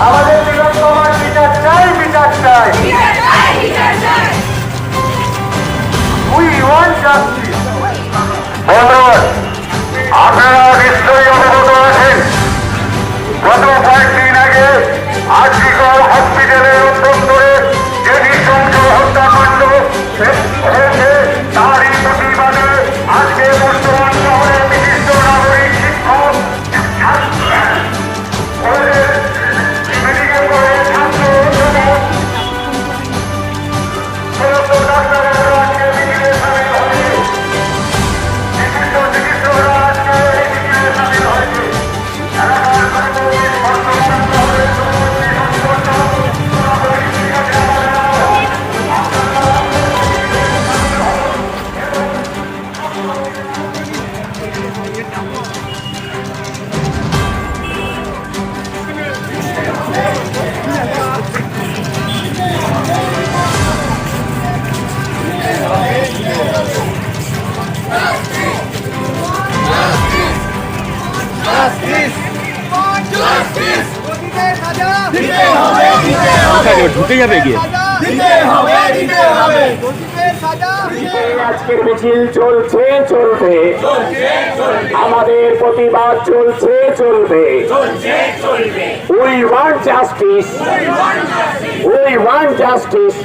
আমাদের বিগতমান বিচার চাই, বিচার চাই। We want justice. বন্ধুগণ, আপনারা নিশ্চয়ই অবগত আছেন, গত কয়েকদিন আগে আরজিকর হসপিটালের অভ্যন্তরে যে নৃশংস হত্যাকাণ্ড হয়েছে তারই প্রতিবাদে আজকে বর্তমান শহরের বিশিষ্ট নাগরিক শিক্ষক মেডিকেল কলেজ ছাত্র সমস্ত ডাক্তারেরা আজকে মিছিলে সামিল হয়েছে। বিশিষ্ট চিকিৎসকরা আজকে এই মিছিলে সামিল হয়েছে। এলাকার কর্মচারী বর্তমান শহরের ঢুকে যাবে গিয়ে আজকের মিছিল চলছে, চলবে আমাদের প্রতিবাদ চলছে, চলবে। We want justice. We want justice.